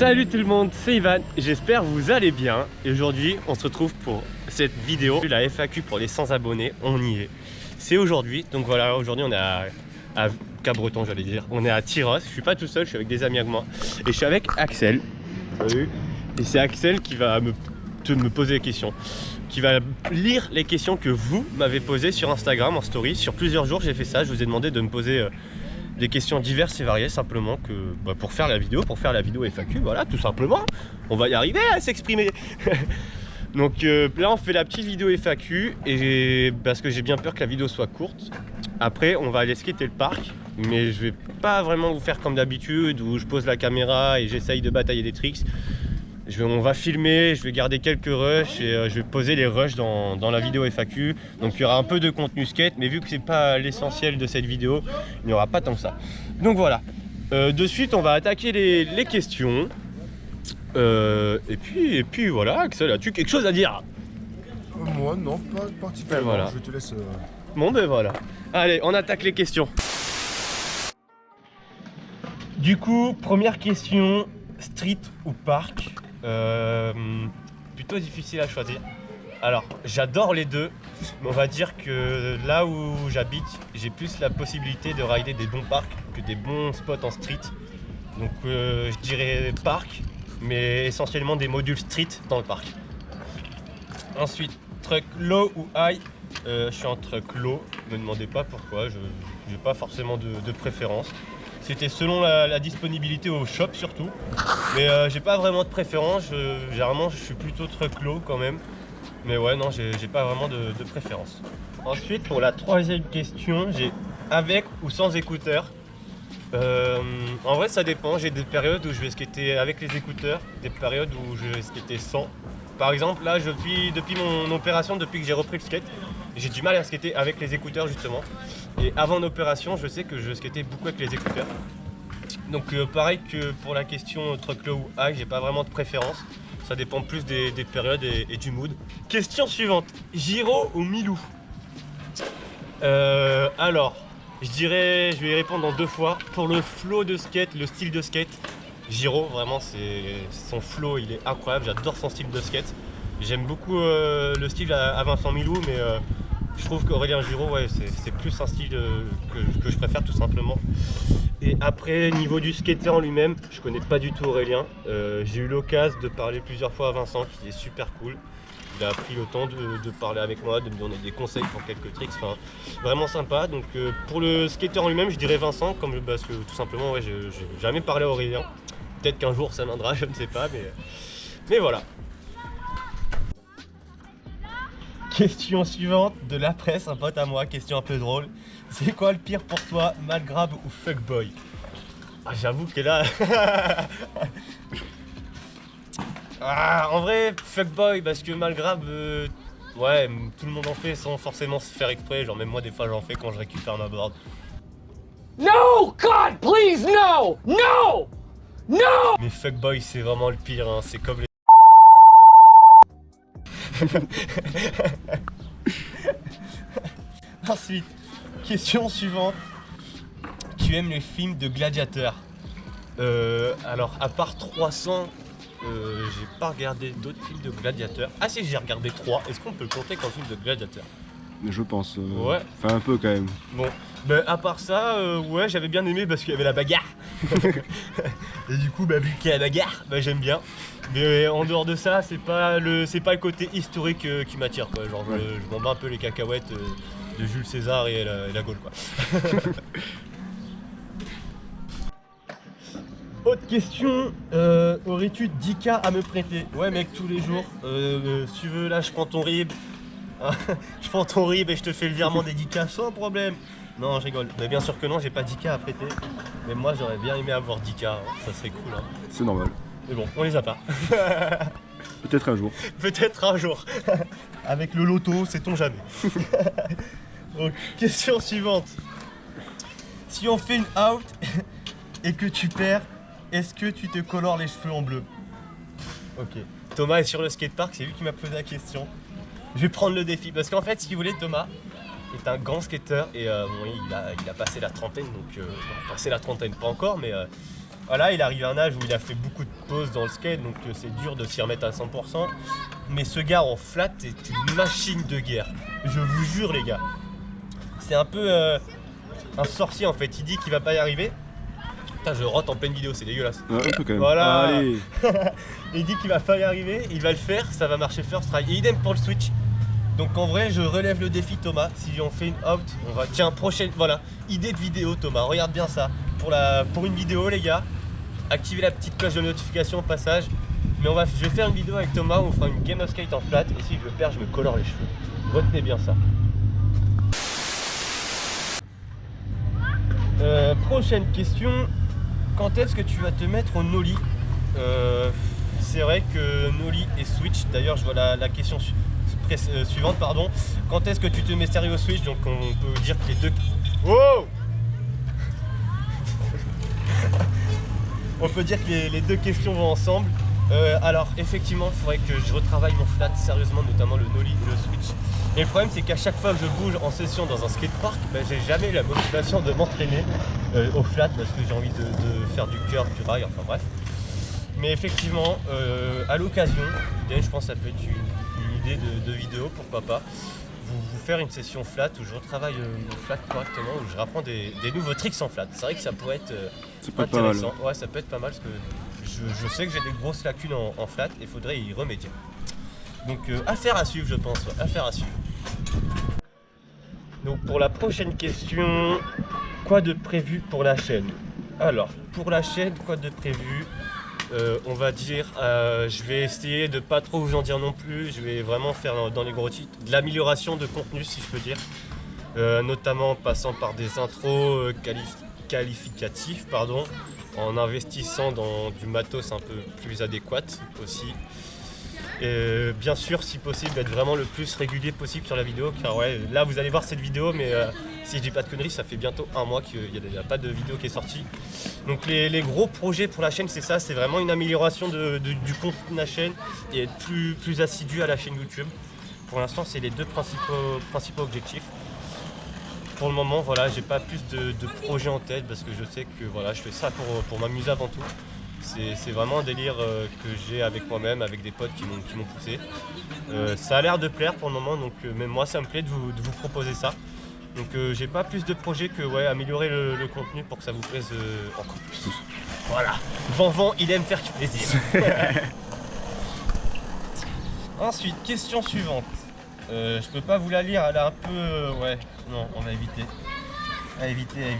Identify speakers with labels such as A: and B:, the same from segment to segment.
A: Salut tout le monde, c'est Ivan, j'espère que vous allez bien. Et aujourd'hui on se retrouve pour cette vidéo, la FAQ pour les 100 abonnés, on y est. C'est aujourd'hui, donc voilà, aujourd'hui on est à Cabreton, j'allais dire, on est à Tyros. Je suis pas tout seul, je suis avec des amis avec moi. Et je suis avec Axel. Salut. Et c'est Axel qui va me poser des questions, qui va lire les questions que vous m'avez posées sur Instagram en story. Sur plusieurs jours j'ai fait ça, je vous ai demandé de me poser des questions diverses et variées, simplement que pour faire la vidéo FAQ, voilà, tout simplement. On va y arriver à s'exprimer. Donc là on fait la petite vidéo FAQ, et parce que j'ai bien peur que la vidéo soit courte. Après on va aller skater le parc, mais je vais pas vraiment vous faire comme d'habitude où je pose la caméra et j'essaye de batailler des tricks. On va filmer, je vais garder quelques rushs et je vais poser les rushs dans la vidéo FAQ. Donc il y aura un peu de contenu skate, mais vu que c'est pas l'essentiel de cette vidéo, il n'y aura pas tant que ça. Donc voilà, de suite on va attaquer les questions. Et puis voilà, Axel, as-tu quelque chose à dire?
B: Moi non, pas particulièrement,
A: voilà.
B: Je te laisse...
A: Bon ben voilà, allez on attaque les questions. Du coup, première question, street ou parc? Plutôt difficile à choisir. Alors j'adore les deux, mais on va dire que là où j'habite, j'ai plus la possibilité de rider des bons parcs que des bons spots en street. Donc je dirais parc, mais essentiellement des modules street dans le parc. Ensuite, truck low ou high? Je suis en truck low, ne me demandez pas pourquoi, je n'ai pas forcément de préférence. C'était selon la disponibilité au shop surtout, mais j'ai pas vraiment de préférence. Généralement je suis plutôt truck low quand même, mais ouais non, j'ai pas vraiment de préférence. Ensuite pour la troisième question, j'ai avec ou sans écouteurs. En vrai ça dépend, j'ai des périodes où je vais skater avec les écouteurs, des périodes où je vais skater sans. Par exemple là depuis mon opération, depuis que j'ai repris le skate, j'ai du mal à skater avec les écouteurs justement. Et avant l'opération, je sais que je skatais beaucoup avec les écouteurs. Donc pareil que pour la question truck low ou high, j'ai pas vraiment de préférence. Ça dépend plus des périodes et du mood. Question suivante, Giro ou Milou? Alors, je vais y répondre en deux fois. Pour le flow de skate, le style de skate, Giro, vraiment son flow il est incroyable, j'adore son style de skate. J'aime beaucoup le style à Vincent Milou, mais je trouve qu'Aurélien Giro, ouais, c'est plus un style que je préfère tout simplement. Et après, niveau du skater en lui-même, je connais pas du tout Aurélien. J'ai eu l'occasion de parler plusieurs fois à Vincent, qui est super cool. Il a pris le temps de parler avec moi, de me donner des conseils pour quelques tricks, enfin, vraiment sympa. Donc pour le skater en lui-même, je dirais Vincent, parce que tout simplement, ouais, j'ai jamais parlé à Aurélien. Peut-être qu'un jour ça viendra, je ne sais pas, mais voilà. Question suivante de la presse, un pote à moi, question un peu drôle. C'est quoi le pire pour toi, Malgrab ou Fuckboy? Ah, j'avoue que là... en vrai, Fuckboy, parce que Malgrab, ouais, tout le monde en fait sans forcément se faire exprès. Genre même moi des fois j'en fais quand je récupère ma board.
C: No, God, please, no, no, no.
A: Mais Fuckboy c'est vraiment le pire, hein. C'est comme les... Ensuite, question suivante. Tu aimes les films de gladiateurs? Alors, à part 300, j'ai pas regardé d'autres films de gladiateurs. Ah si, j'ai regardé 3. Est-ce qu'on peut le compter comme film de gladiateurs?
B: Je pense.
A: Ouais.
B: Enfin un peu quand même.
A: Bon, ben à part ça, ouais, j'avais bien aimé parce qu'il y avait la bagarre. Et du coup, vu qu'il y a la bagarre, j'aime bien. Mais en dehors de ça, c'est pas le côté historique qui m'attire, quoi. Genre,
B: ouais.
A: je m'en bats un peu les cacahuètes de Jules César et la Gaule, quoi. Autre question, aurais-tu 10K à me prêter? Ouais mec, tous les jours. Si tu veux, là je prends ton RIB. Je prends ton RIB et je te fais le virement des 10K sans problème. Non, je rigole. Mais bien sûr que non, j'ai pas 10K à prêter. Mais moi j'aurais bien aimé avoir 10K, hein. Ça serait cool, hein.
B: C'est normal.
A: Mais bon, on les a pas.
B: Peut-être un jour.
A: Peut-être un jour. Avec le loto, sait-on jamais. Donc, question suivante. Si on fait une out et que tu perds, est-ce que tu te colores les cheveux en bleu? Ok. Thomas est sur le skatepark, c'est lui qui m'a posé la question. Je vais prendre le défi, parce qu'en fait, si vous voulez, Thomas est un grand skateur et bon, il a passé la trentaine, donc passé la trentaine, pas encore, mais Voilà, il arrive à un âge où il a fait beaucoup de pauses dans le skate, donc c'est dur de s'y remettre à 100%. Mais ce gars en flat est une machine de guerre. Je vous jure les gars. C'est un peu un sorcier en fait, il dit qu'il va pas y arriver. Putain, je rote en pleine vidéo, c'est dégueulasse.
B: Un peu quand même.
A: Voilà.
B: Allez.
A: Il dit qu'il va pas y arriver, il va le faire, ça va marcher first try. Et idem pour le switch. Donc en vrai, je relève le défi Thomas. Si on fait une out, on va. Tiens, prochaine. Voilà, idée de vidéo Thomas, regarde bien ça. Pour une vidéo les gars, activez la petite cloche de notification au passage. Mais je vais faire une vidéo avec Thomas où on fera une game of skate en flat. Et si je le perds, je me colore les cheveux. Retenez bien ça. Prochaine question. Quand est-ce que tu vas te mettre au nollie? C'est vrai que nollie et switch, d'ailleurs je vois la question suivante, pardon. Quand est-ce que tu te mets sérieux au switch? Donc on peut dire que les deux... Wow. On peut dire que les deux questions vont ensemble. Alors effectivement, il faudrait que je retravaille mon flat sérieusement, notamment le nollie et le switch. Et le problème c'est qu'à chaque fois que je bouge en session dans un skatepark, j'ai jamais la motivation de m'entraîner au flat parce que j'ai envie de faire du curve, du rail, enfin bref. Mais effectivement, à l'occasion, je pense que ça peut être une idée de vidéo, pourquoi pas, vous faire une session flat où je retravaille mon flat correctement, où je rapprends des nouveaux tricks en flat. C'est vrai que ça pourrait être intéressant. Ouais, ça peut être pas mal parce que je sais que j'ai des grosses lacunes en flat et il faudrait y remédier. Donc affaire à suivre je pense, ouais, affaire à suivre. Donc pour la prochaine question, quoi de prévu pour la chaîne? Alors pour la chaîne, quoi de prévu? On va dire, je vais essayer de pas trop vous en dire non plus, je vais vraiment faire dans les gros titres de l'amélioration de contenu si je peux dire, notamment en passant par des intros qualificatifs, pardon, en investissant dans du matos un peu plus adéquat aussi. Et bien sûr, si possible, être vraiment le plus régulier possible sur la vidéo, car ouais, là vous allez voir cette vidéo, mais si je dis pas de conneries, ça fait bientôt un mois qu'il n'y a pas de vidéo qui est sortie. Donc les gros projets pour la chaîne, c'est ça, c'est vraiment une amélioration du contenu de la chaîne et être plus assidu à la chaîne YouTube. Pour l'instant, c'est les deux principaux objectifs. Pour le moment, voilà, j'ai pas plus de projets en tête parce que je sais que voilà, je fais ça pour m'amuser avant tout. C'est vraiment un délire que j'ai avec moi-même, avec des potes qui m'ont poussé. Ça a l'air de plaire pour le moment, donc même moi ça me plaît de vous proposer ça. Donc j'ai pas plus de projets que améliorer le contenu pour que ça vous plaise encore plus. Voilà, Van, il aime faire plaisir. Ensuite, question suivante. Je peux pas vous la lire, elle est un peu... ouais, non, on va éviter. À éviter.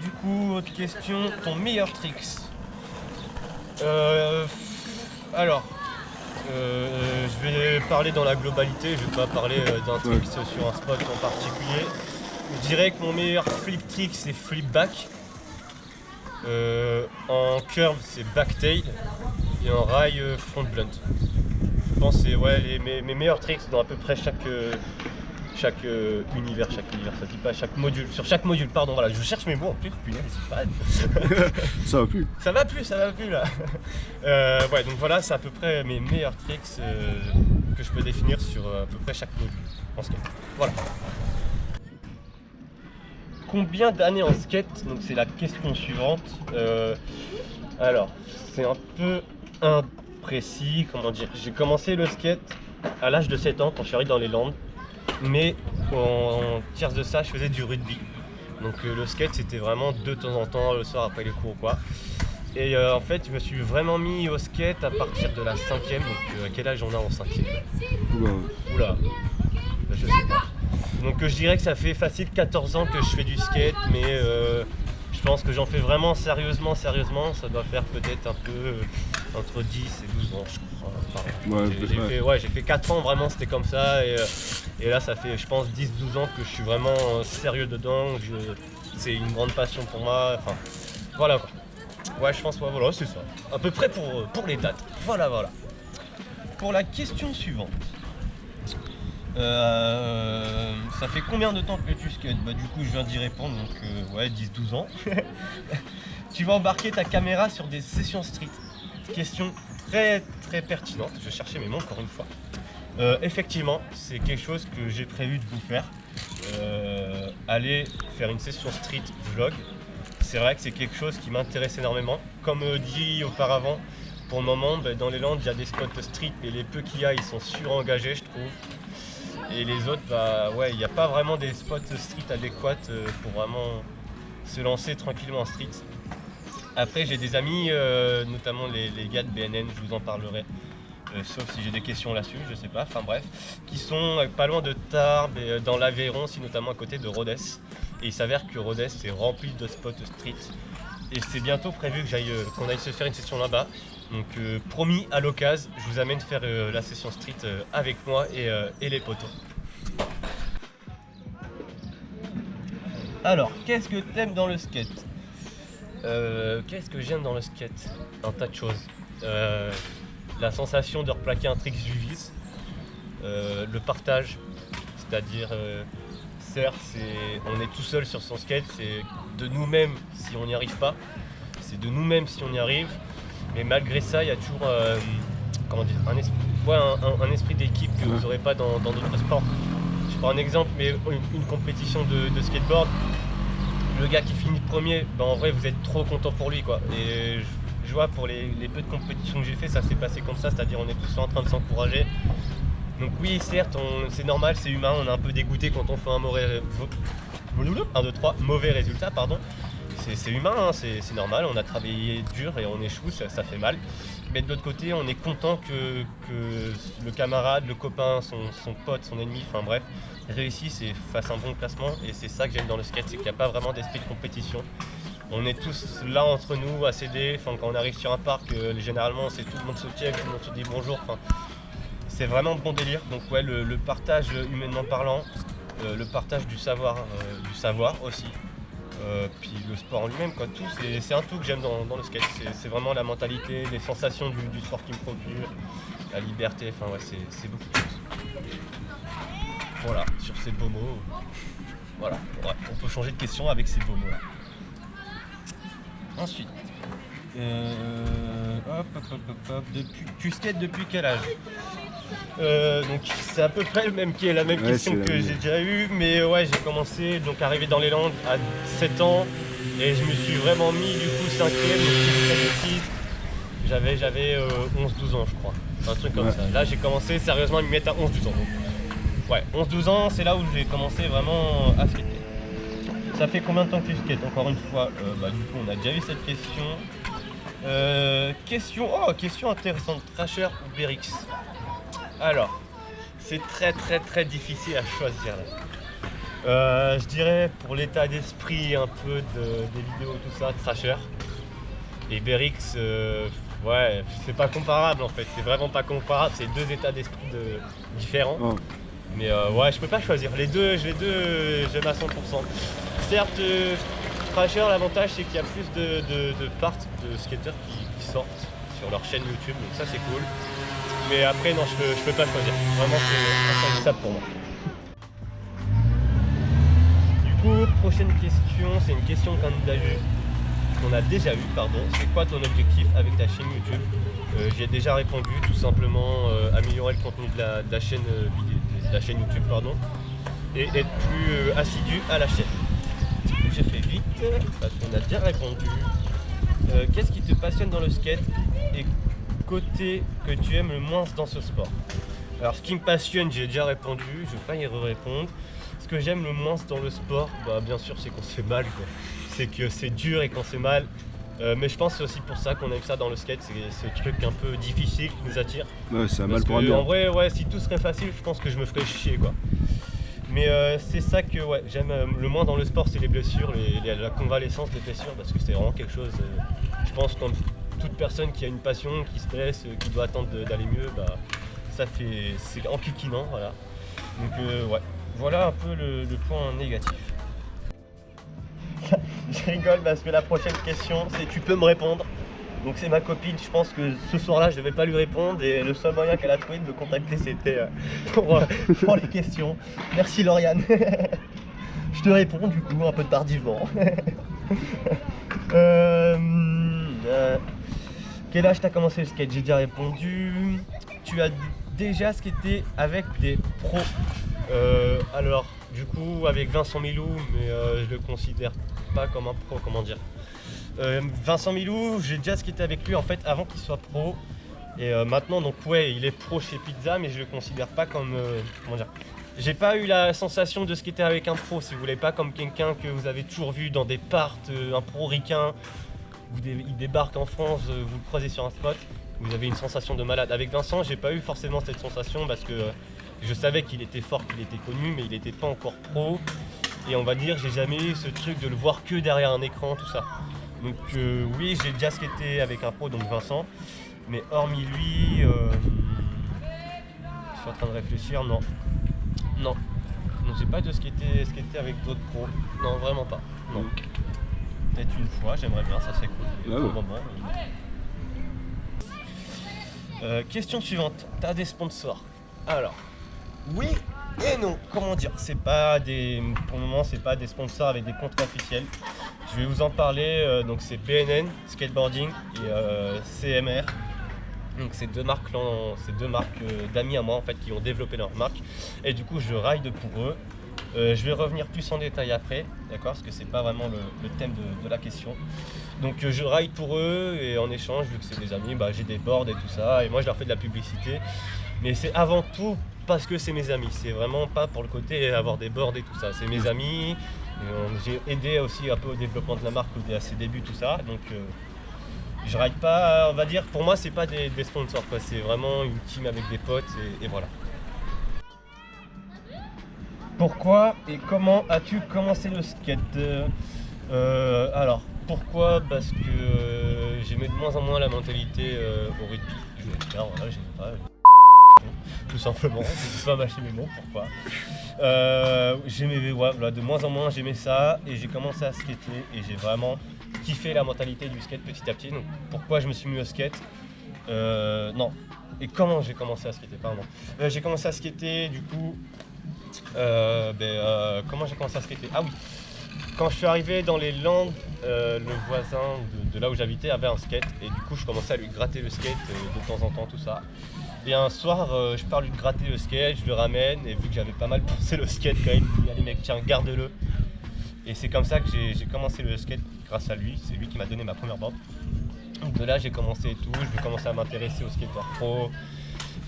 A: Du coup, autre question, ton meilleur tricks. Alors, je vais parler dans la globalité, je vais pas parler d'un trick sur un spot en particulier. Je dirais que mon meilleur flip trick c'est flip back. En curve c'est backtail et en rail front blunt. Je pense que c'est mes meilleurs tricks dans à peu près chaque univers, ça dit pas chaque module, sur chaque module, pardon, voilà, je cherche mes mots en plus, punaise, c'est pas...
B: Ça va plus.
A: Ça va plus là. Ouais, donc voilà, c'est à peu près mes meilleurs tricks que je peux définir sur à peu près chaque module en skate. Voilà. Combien d'années en skate? Donc c'est la question suivante. Alors, c'est un peu imprécis, comment dire. J'ai commencé le skate à l'âge de 7 ans quand je suis arrivé dans les Landes. Mais en tierce de ça, je faisais du rugby. Donc le skate, c'était vraiment de temps en temps, le soir après les cours ou quoi. Et en fait, je me suis vraiment mis au skate à partir de la 5e. Donc à quel âge on a en 5e? Oula, je sais pas. Donc je dirais que ça fait facile 14 ans que je fais du skate, mais je pense que j'en fais vraiment sérieusement. Ça doit faire peut-être un peu entre 10 et 12 ans, je crois. Enfin, j'ai fait 4 ans, vraiment, c'était comme ça. Et là, ça fait, je pense, 10-12 ans que je suis vraiment sérieux dedans. C'est une grande passion pour moi. Enfin, voilà quoi. Ouais, je pense, voilà, c'est ça. À peu près pour les dates. Voilà. Pour la question suivante. Ça fait combien de temps que tu skates? Bah du coup je viens d'y répondre, donc ouais, 10-12 ans. Tu vas embarquer ta caméra sur des sessions street? Question très pertinente, je cherchais mes mots encore une fois. Effectivement, c'est quelque chose que j'ai prévu de vous faire. Aller faire une session street vlog c'est vrai que c'est quelque chose qui m'intéresse énormément. Comme dit auparavant, pour le moment, dans les Landes, il y a des spots street, mais les peu qu'il y a, ils sont surengagés, je trouve. Et les autres, bah ouais, il n'y a pas vraiment des spots street adéquats pour vraiment se lancer tranquillement en street. Après, j'ai des amis, notamment les gars de BNN, je vous en parlerai. Sauf si j'ai des questions là-dessus, je sais pas, enfin bref, qui sont pas loin de Tarbes et dans l'Aveyron aussi, notamment à côté de Rhodes. Et il s'avère que Rhodes est rempli de spots street. Et c'est bientôt prévu que qu'on aille se faire une session là-bas. Donc promis, à l'occasion, je vous amène faire la session street avec moi et les potos. Alors, qu'est-ce que t'aimes dans le skate? Qu'est-ce que j'aime dans le skate? Un tas de choses. La sensation de replaquer un trick du vis, le partage, c'est-à-dire certes on est tout seul sur son skate, c'est de nous-mêmes si on n'y arrive pas, c'est de nous-mêmes si on y arrive, mais malgré ça il y a toujours comment dire, un esprit d'équipe que vous n'aurez pas dans d'autres sports. Je prends un exemple, mais une compétition de skateboard, le gars qui finit premier, ben en vrai vous êtes trop content pour lui quoi. Et je vois pour les peu de compétitions que j'ai fait, ça s'est passé comme ça, c'est-à-dire on est tous là en train de s'encourager. Donc oui, certes, c'est normal, c'est humain, on est un peu dégoûté quand on fait un mauvais résultat, pardon. C'est humain, hein, c'est normal, on a travaillé dur et on échoue, ça fait mal. Mais de l'autre côté, on est content que le camarade, le copain, son pote, son ennemi, enfin bref, réussisse et fasse un bon classement. Et c'est ça que j'aime dans le skate, c'est qu'il n'y a pas vraiment d'esprit de compétition. On est tous là entre nous à s'aider, enfin, quand on arrive sur un parc, généralement c'est tout le monde se check, tout le monde se dit bonjour. Enfin, c'est vraiment bon délire. Donc ouais, le partage humainement parlant, le partage du savoir aussi. Puis le sport en lui-même, quoi, tout, c'est un tout que j'aime dans le skate, c'est vraiment la mentalité, les sensations du sport qui me procure, la liberté, enfin ouais, c'est beaucoup de choses. Voilà, sur ces beaux mots, voilà, ouais, on peut changer de question avec ces beaux mots là. Ensuite, tu skates depuis quel âge? Donc c'est à peu près la même question que j'ai déjà eue, mais ouais, j'ai commencé donc arrivé dans les Landes à 7 ans et je me suis vraiment mis du coup 5e, donc j'avais 11-12 ans je crois, un truc comme ça. Là j'ai commencé sérieusement à m'y mettre à 11-12 ans. Donc, ouais, 11-12 ans c'est là où j'ai commencé vraiment à skater. Ça fait combien de temps que tu skates? Encore une fois, du coup on a déjà eu cette question. Question intéressante, Thrasher ou Berix? Alors, c'est très difficile à choisir là. Je dirais pour l'état d'esprit un peu des vidéos tout ça, Thrasher. Et Berix, ouais, c'est pas comparable en fait, c'est vraiment pas comparable, c'est deux états d'esprit différents. Oh. Mais ouais, je peux pas choisir, les deux j'aime à 100%. Certes, Thrasher, l'avantage c'est qu'il y a plus de parts de skateurs qui sortent sur leur chaîne YouTube, donc ça c'est cool. Mais après non, je peux pas choisir, vraiment c'est insaisissable pour moi. Du coup, prochaine question, c'est une question qu'on a déjà eu, pardon. C'est quoi ton objectif avec ta chaîne YouTube? J'y ai déjà répondu, tout simplement améliorer le contenu de la chaîne YouTube, pardon, et être plus assidu à la chaîne. J'ai fait vite parce qu'on a déjà répondu. Qu'est-ce qui te passionne dans le skate et côté que tu aimes le moins dans ce sport? Alors ce qui me passionne, j'ai déjà répondu, je vais pas y répondre. Ce que j'aime le moins dans le sport, bah, bien sûr c'est qu'on se fait mal, c'est que c'est dur et qu'on se fait mal. Mais je pense que c'est aussi pour ça qu'on aime ça dans le skate, c'est ce truc un peu difficile qui nous attire.
B: Ouais, c'est un mal pour un bien.
A: En vrai, ouais, si tout serait facile, je pense que je me ferais chier quoi. Mais c'est ça que ouais, j'aime le moins dans le sport, c'est les blessures, la convalescence des blessures, parce que c'est vraiment quelque chose, je pense, comme toute personne qui a une passion, qui se blesse, qui doit attendre d'aller mieux, bah, c'est enquiquinant, voilà. Donc ouais, voilà un peu le point négatif. Je rigole parce que la prochaine question, c'est tu peux me répondre. Donc c'est ma copine, je pense que ce soir-là je devais pas lui répondre et le seul moyen qu'elle a trouvé de me contacter c'était pour les questions. Merci Lauriane. Je te réponds du coup un peu tardivement. Quel âge t'as commencé le skate? J'ai déjà répondu. Tu as déjà skaté avec des pros? Alors du coup avec Vincent Milou, mais je le considère pas comme un pro, comment dire. Vincent Milou, j'ai déjà skaté avec lui en fait avant qu'il soit pro. Et maintenant, donc ouais, il est pro chez Pizza, mais je le considère pas comme, comment dire, j'ai pas eu la sensation de skater avec un pro, si vous voulez, pas comme quelqu'un que vous avez toujours vu dans des parts, un pro ricain, il débarque en France, vous le croisez sur un spot, vous avez une sensation de malade. Avec Vincent, j'ai pas eu forcément cette sensation parce que je savais qu'il était fort, qu'il était connu, mais il était pas encore pro. Et on va dire, j'ai jamais eu ce truc de le voir que derrière un écran, tout ça. Donc oui, j'ai déjà skaté avec un pro, donc Vincent. Mais hormis lui, je suis en train de réfléchir, non. Non, j'ai pas de skater avec d'autres pros. Non, vraiment pas. Non. Peut-être une fois, j'aimerais bien, ça serait cool.
B: Ah
A: Pour
B: ouais.
A: le moment. Question suivante, t'as des sponsors? Alors, oui et non. Comment dire? C'est pas des, pour le moment, c'est pas des sponsors avec des contrats officiels. Je vais vous en parler. Donc c'est BNN Skateboarding et CMR. Donc c'est deux marques d'amis à moi en fait qui ont développé leur marque et du coup je ride pour eux. Je vais revenir plus en détail après, d'accord, parce que c'est pas vraiment le thème de la question. Donc je ride pour eux et en échange, vu que c'est des amis, j'ai des boards et tout ça et moi je leur fais de la publicité. Mais c'est avant tout parce que c'est mes amis, c'est vraiment pas pour le côté avoir des boards et tout ça, c'est mes amis. J'ai aidé aussi un peu au développement de la marque à ses débuts, tout ça. Donc je ride pas, on va dire, pour moi c'est pas des sponsors quoi, c'est vraiment une team avec des potes et voilà. Pourquoi et comment as-tu commencé le skate? Alors, pourquoi? Parce que j'aimais de moins en moins la mentalité au rugby. Je voulais faire, voilà, j'aimais pas. Tout simplement, je peux pas mâcher mes mots, pourquoi? J'aimais, ouais, voilà, de moins en moins j'aimais ça et j'ai commencé à skater et j'ai vraiment kiffé la mentalité du skate petit à petit. Donc pourquoi je me suis mis au skate? Non. Et comment j'ai commencé à skater, pardon. J'ai commencé à skater du coup. Comment j'ai commencé à skater? Ah oui, quand je suis arrivé dans les Landes, le voisin de là où j'habitais avait un skate et du coup je commençais à lui gratter le skate de temps en temps, tout ça. Et un soir, je pars lui gratter le skate, je le ramène et vu que j'avais pas mal pensé le skate quand même, il dit allez mec tiens garde-le. Et c'est comme ça que j'ai commencé le skate grâce à lui, c'est lui qui m'a donné ma première board. Donc de là j'ai commencé et tout, je vais commencer à m'intéresser au skateboard pro,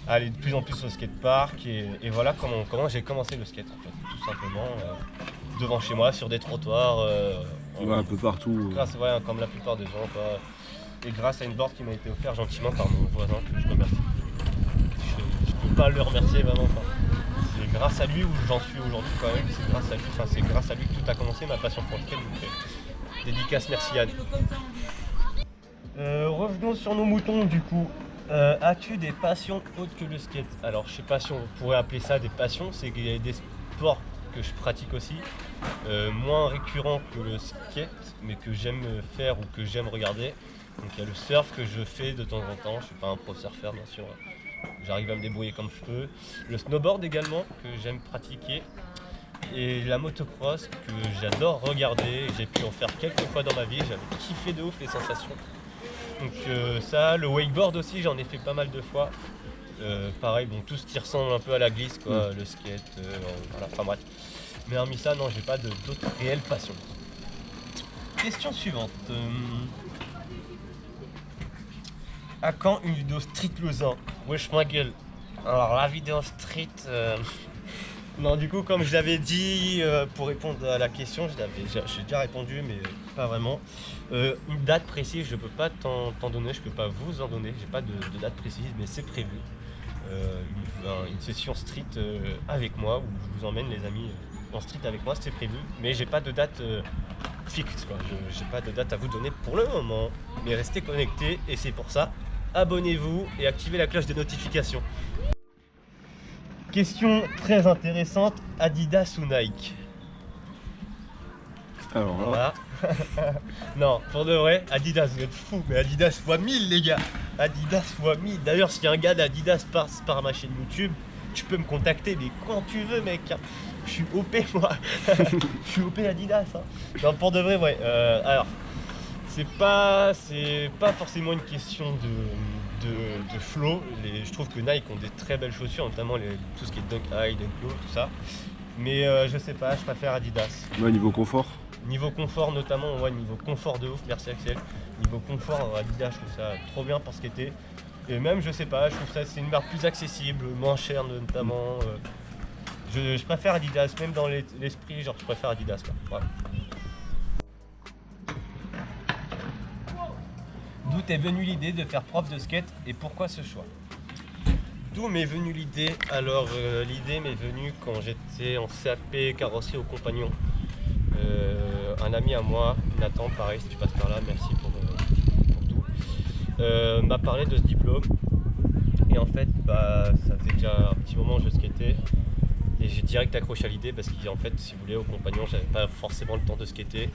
A: à aller de plus en plus au skatepark et voilà comment j'ai commencé le skate en fait, tout simplement devant chez moi sur des trottoirs.
B: Ouais, un peu partout.
A: Grâce, ouais, comme la plupart des gens quoi. Et grâce à une board qui m'a été offerte gentiment par mon voisin que je remercie. Je peux pas le remercier vraiment. Enfin, c'est grâce à lui où j'en suis aujourd'hui quand même. C'est grâce à lui. Enfin, c'est grâce à lui que tout a commencé ma passion pour le skate. Donc, dédicace, merci Yann. Revenons sur nos moutons du coup. As-tu des passions autres que le skate? Alors je sais pas si on pourrait appeler ça des passions, c'est qu'il y a des sports que je pratique aussi, moins récurrents que le skate, mais que j'aime faire ou que j'aime regarder. Donc il y a le surf que je fais de temps en temps, je suis pas un pro surfeur bien sûr, j'arrive à me débrouiller comme je peux. Le snowboard également que j'aime pratiquer. Et la motocross que j'adore regarder, j'ai pu en faire quelques fois dans ma vie, j'avais kiffé de ouf les sensations. Donc ça, le wakeboard aussi j'en ai fait pas mal de fois. Pareil, bon, tout ce qui ressemble un peu à la glisse quoi, le skate, voilà, enfin bref. Mais hormis ça, non, j'ai pas d'autres réelles passions. Question suivante. À quand une vidéo street Lausanne? Wesh ma gueule. Alors la vidéo street... Non, du coup, comme je l'avais dit, pour répondre à la question, j'ai déjà répondu, mais pas vraiment. Une date précise, je peux pas t'en donner, je peux pas vous en donner, j'ai pas de date précise, mais c'est prévu. Une session street avec moi, où je vous emmène les amis en street avec moi, c'est prévu, mais j'ai pas de date fixe, quoi. J'ai pas de date à vous donner pour le moment, mais restez connectés, et c'est pour ça, abonnez-vous et activez la cloche des notifications. Question très intéressante, Adidas ou Nike?
B: Alors là,
A: Voilà. Non, pour de vrai, Adidas, vous êtes fous, mais Adidas x 1000 les gars. Adidas x 1000. D'ailleurs, si un gars d'Adidas passe par ma chaîne YouTube, tu peux me contacter, mais quand tu veux mec. Je suis OP moi. Je suis OP Adidas. Hein. Non, pour de vrai, ouais. Alors, c'est pas forcément une question de flow. Je trouve que Nike ont des très belles chaussures, notamment tout ce qui est Dunk High, Dunk Low, tout ça. Mais je sais pas, je préfère Adidas.
B: ouais, niveau confort.
A: Niveau confort notamment, ouais, niveau confort de ouf, merci Axel. Niveau confort, Adidas, je trouve ça trop bien pour skater. Et même, je sais pas, je trouve ça c'est une marque plus accessible, moins chère notamment. Je préfère Adidas, même dans l'esprit, genre je préfère Adidas. Quoi. Voilà. D'où t'es venue l'idée de faire prof de skate et pourquoi ce choix? D'où m'est venue l'idée? Alors l'idée m'est venue quand j'étais en CAP carrosserie au compagnon. Un ami à moi, Nathan, pareil si tu passes par là, merci pour tout, m'a parlé de ce diplôme. Et en fait, bah, ça faisait déjà un petit moment que je skatais. Et j'ai direct accroché à l'idée parce qu'en fait, si vous voulez, au compagnon, j'avais pas forcément le temps de skater.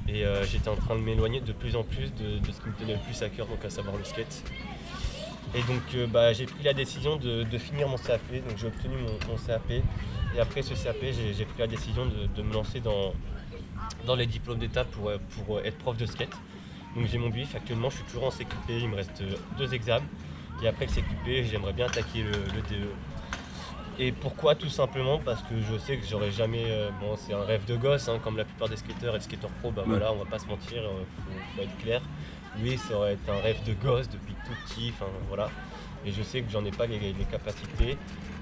A: Et j'étais en train de m'éloigner de plus en plus de ce qui me tenait le plus à cœur, donc à savoir le skate. Et donc bah, j'ai pris la décision de finir mon CAP, donc j'ai obtenu mon CAP. Et après ce CAP, j'ai pris la décision de me lancer dans les diplômes d'état pour être prof de skate. Donc j'ai mon BIF, actuellement je suis toujours en CQP, il me reste 2 examens. Et après le CQP, j'aimerais bien attaquer le DE. Et pourquoi? Tout simplement parce que je sais que j'aurais jamais... bon, c'est un rêve de gosse, hein, comme la plupart des skateurs et des skateurs pro, bah voilà, on va pas se mentir, faut être clair. Oui, ça aurait été un rêve de gosse depuis tout petit, enfin voilà. Et je sais que j'en ai pas les capacités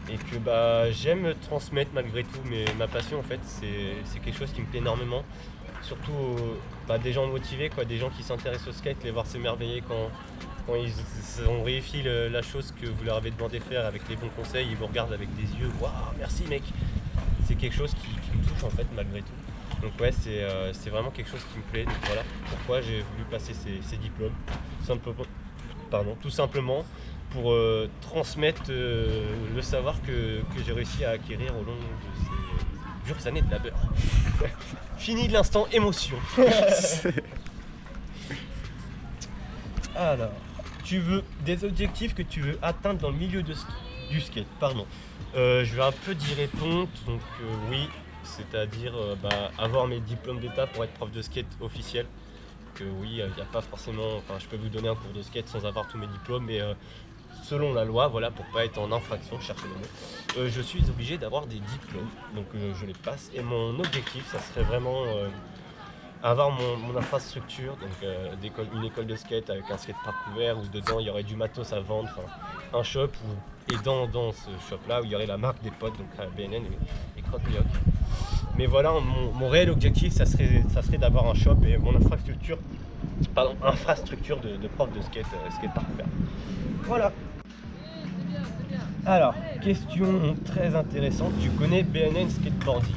A: et que bah, j'aime transmettre malgré tout, mais ma passion en fait, c'est quelque chose qui me plaît énormément. Surtout bah, des gens motivés, quoi, des gens qui s'intéressent au skate, les voir s'émerveiller quand ils ont réussi la chose que vous leur avez demandé de faire avec les bons conseils, ils vous regardent avec des yeux, waouh, merci mec. C'est quelque chose qui me touche en fait malgré tout. Donc ouais, c'est vraiment quelque chose qui me plaît. Donc voilà pourquoi j'ai voulu passer ces diplômes. Tout simplement pour transmettre le savoir que j'ai réussi à acquérir au long de ces dures années de labeur. Fini de l'instant émotion. Alors, tu veux des objectifs que tu veux atteindre dans le milieu du skate, pardon. Je vais un peu d'y répondre, donc oui, c'est-à-dire avoir mes diplômes d'état pour être prof de skate officiel. Que oui, il n'y a pas forcément, enfin je peux vous donner un cours de skate sans avoir tous mes diplômes, mais selon la loi, voilà, pour pas être en infraction, cherchez le mot, je suis obligé d'avoir des diplômes, donc je les passe. Et mon objectif, ça serait vraiment avoir mon infrastructure, donc une école de skate avec un skatepark ouvert où dedans il y aurait du matos à vendre, un shop et dans ce shop là où il y aurait la marque des potes, donc BNN et Croc Mioc. Mais voilà, mon réel objectif ça serait d'avoir un shop et mon infrastructure de prof de skatepark ouvert. Voilà. Alors, question très intéressante, tu connais BNN Skateboarding?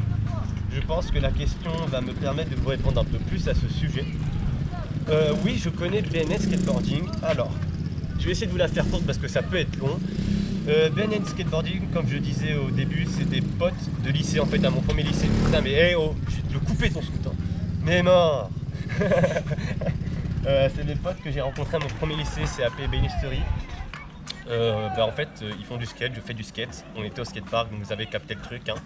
A: Je pense que la question va me permettre de vous répondre un peu plus à ce sujet. Oui, je connais BNN Skateboarding. Alors, je vais essayer de vous la faire courte parce que ça peut être long. BNN Skateboarding, comme je disais au début, c'est des potes de lycée, en fait, à mon premier lycée. Putain, mais hey oh, je vais te le couper ton scooter. Mais mort. C'est des potes que j'ai rencontrés à mon premier lycée, CAP Bénisterie. En fait, ils font du skate, je fais du skate. On était au skatepark, donc vous avez capté le truc. Hein.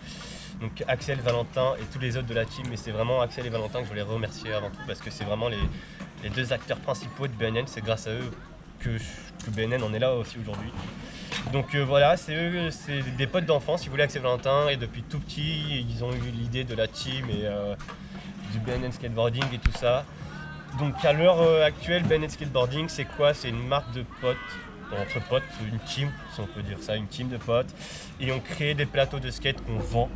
A: Donc Axel, Valentin et tous les autres de la team, mais c'est vraiment Axel et Valentin que je voulais remercier avant tout parce que c'est vraiment les 2 acteurs principaux de BNN. C'est grâce à eux que BNN en est là aussi aujourd'hui. Donc voilà, c'est eux, c'est des potes d'enfance, si vous voulez, Axel et Valentin, et depuis tout petit, ils ont eu l'idée de la team et du BNN Skateboarding et tout ça. Donc à l'heure actuelle, BNN Skateboarding, c'est quoi? C'est une marque de potes. Entre potes, une team, si on peut dire ça, une team de potes, et on crée des plateaux de skate qu'on vend.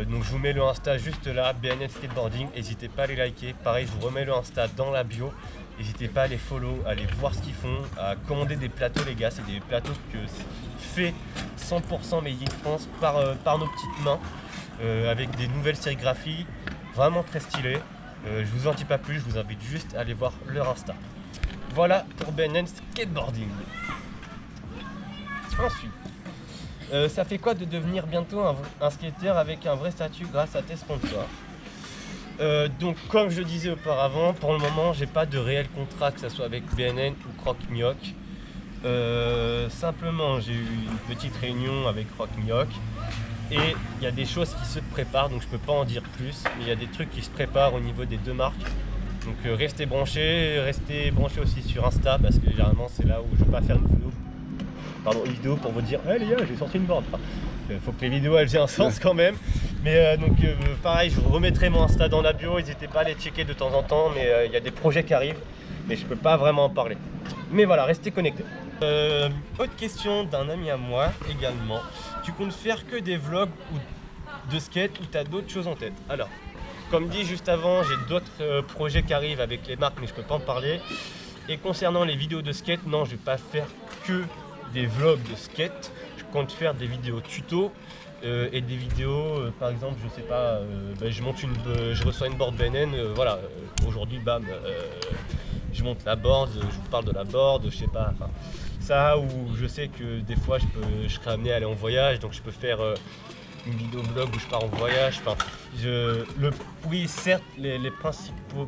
A: Donc je vous mets le Insta juste là, BNN Skateboarding, n'hésitez pas à les liker, pareil je vous remets le Insta dans la bio, n'hésitez pas à les follow, à aller voir ce qu'ils font, à commander des plateaux les gars, c'est des plateaux que fait 100% made in France par nos petites mains, avec des nouvelles sérigraphies, vraiment très stylées. Je vous en dis pas plus, je vous invite juste à aller voir leur Insta. Voilà pour BNN Skateboarding. Ensuite, ça fait quoi de devenir bientôt un skateur avec un vrai statut grâce à tes sponsors? Donc comme je disais auparavant, pour le moment j'ai pas de réel contrat, que ce soit avec BNN ou Croc Mioc. Simplement j'ai eu une petite réunion avec Croc Mioc et il y a des choses qui se préparent, donc je peux pas en dire plus, mais il y a des trucs qui se préparent au niveau des 2 marques. Donc restez branchés aussi sur Insta parce que généralement c'est là où je ne vais pas faire de vidéo une vidéo pour vous dire hey les gars j'ai sorti une board. Enfin, faut que les vidéos elles aient un sens quand même. Mais donc pareil, je vous remettrai mon Insta dans la bio, n'hésitez pas à les checker de temps en temps, mais il y a des projets qui arrivent, mais je peux pas vraiment en parler. Mais voilà, restez connectés. Autre question d'un ami à moi également. Tu comptes faire que des vlogs ou de skate ou tu as d'autres choses en tête? Alors, comme dit juste avant, j'ai d'autres projets qui arrivent avec les marques, mais je peux pas en parler. Et concernant les vidéos de skate, non, je vais pas faire que des vlogs de skate. Je compte faire des vidéos tuto et des vidéos, par exemple, je sais pas, je reçois une board BNN, voilà, aujourd'hui, bam, je monte la board, je vous parle de la board, je sais pas, enfin, ça, ou je sais que des fois, je serai amené à aller en voyage, donc je peux faire une vidéo vlog où je pars en voyage, enfin, oui, certes, les principaux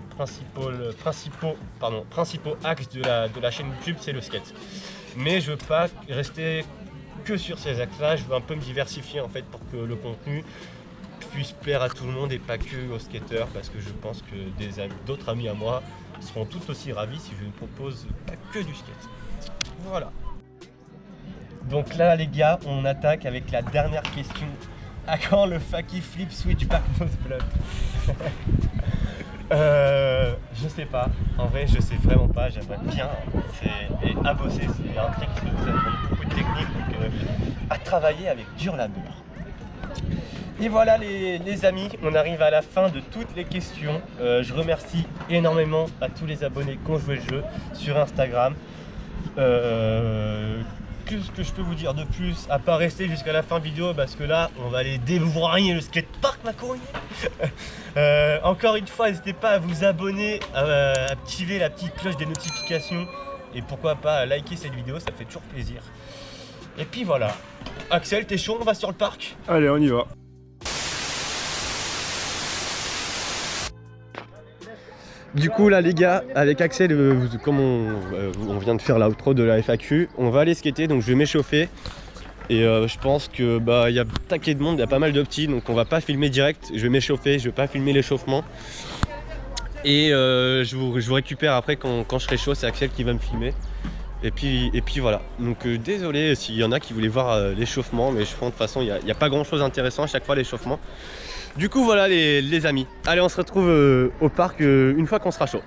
A: axes de la chaîne YouTube, c'est le skate. Mais je veux pas rester que sur ces axes-là, je veux un peu me diversifier en fait pour que le contenu puisse plaire à tout le monde et pas que aux skateurs, parce que je pense que d'autres amis à moi seront tout aussi ravis si je ne propose pas que du skate. Voilà. Donc là les gars, on attaque avec la dernière question. À quand le Faki Flip Switchback Nose Blunt? Je sais pas, en vrai je sais vraiment pas, j'aimerais bien, et à bosser, c'est un truc qui nous demande beaucoup de technique, donc à travailler avec dur labeur. Et voilà les amis, on arrive à la fin de toutes les questions. Je remercie énormément à tous les abonnés qui ont joué le jeu sur Instagram. Qu'est-ce que je peux vous dire de plus à pas rester jusqu'à la fin vidéo, parce que là on va aller dévoiler le skatepark ma couille. Encore une fois, n'hésitez pas à vous abonner, à activer la petite cloche des notifications et pourquoi pas à liker cette vidéo, ça fait toujours plaisir. Et puis voilà. Axel, t'es chaud, on va sur le parc?
B: Allez, on y va.
A: Du coup là les gars, avec Axel, comme on vient de faire l'outro de la FAQ, on va aller skater, donc je vais m'échauffer. Et je pense que il y a un taquet de monde, il y a pas mal de petits, donc on va pas filmer direct, je vais m'échauffer, je vais pas filmer l'échauffement. Et je vous récupère après quand je serai chaud, c'est Axel qui va me filmer. Et puis voilà, donc désolé s'il y en a qui voulaient voir l'échauffement, mais je pense de toute façon il n'y a pas grand chose d'intéressant à chaque fois l'échauffement. Du coup voilà les amis, allez on se retrouve au parc une fois qu'on sera chaud.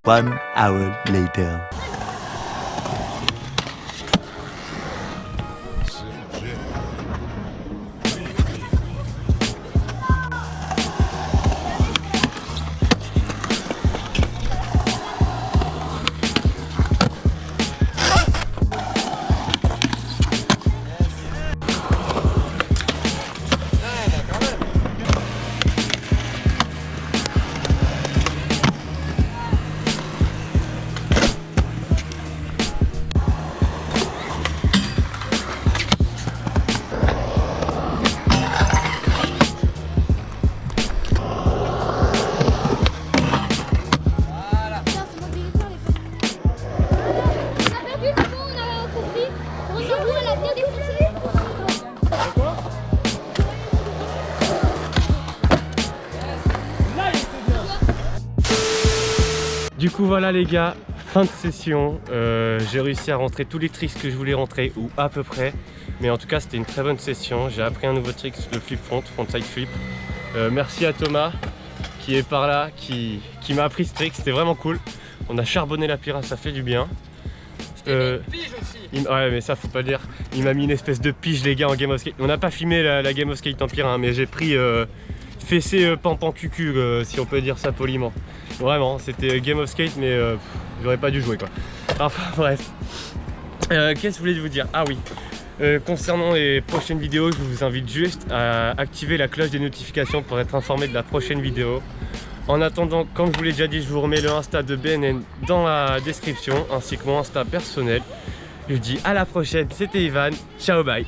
D: 1 hour later.
A: Du coup voilà les gars, fin de session, j'ai réussi à rentrer tous les tricks que je voulais rentrer, ou à peu près. Mais en tout cas c'était une très bonne session, j'ai appris un nouveau trick, le flip frontside flip. Merci à Thomas qui est par là, qui m'a appris ce trick, c'était vraiment cool. On a charbonné la pyramide, ça fait du bien.
C: Pige aussi.
A: Ouais mais ça faut pas le dire, il m'a mis une espèce de pige les gars en Game of Skate. On n'a pas filmé la Game of Skate Empire hein, mais j'ai pris fessé pampan cucu si on peut dire ça poliment. Vraiment c'était Game of Skate mais j'aurais pas dû jouer quoi. Enfin bref. Qu'est-ce que je voulais vous dire? Ah oui, concernant les prochaines vidéos, je vous invite juste à activer la cloche des notifications pour être informé de la prochaine vidéo. En attendant, comme je vous l'ai déjà dit, je vous remets le Insta de BNN dans la description ainsi que mon Insta personnel. Je vous dis à la prochaine, c'était Ivan, ciao bye.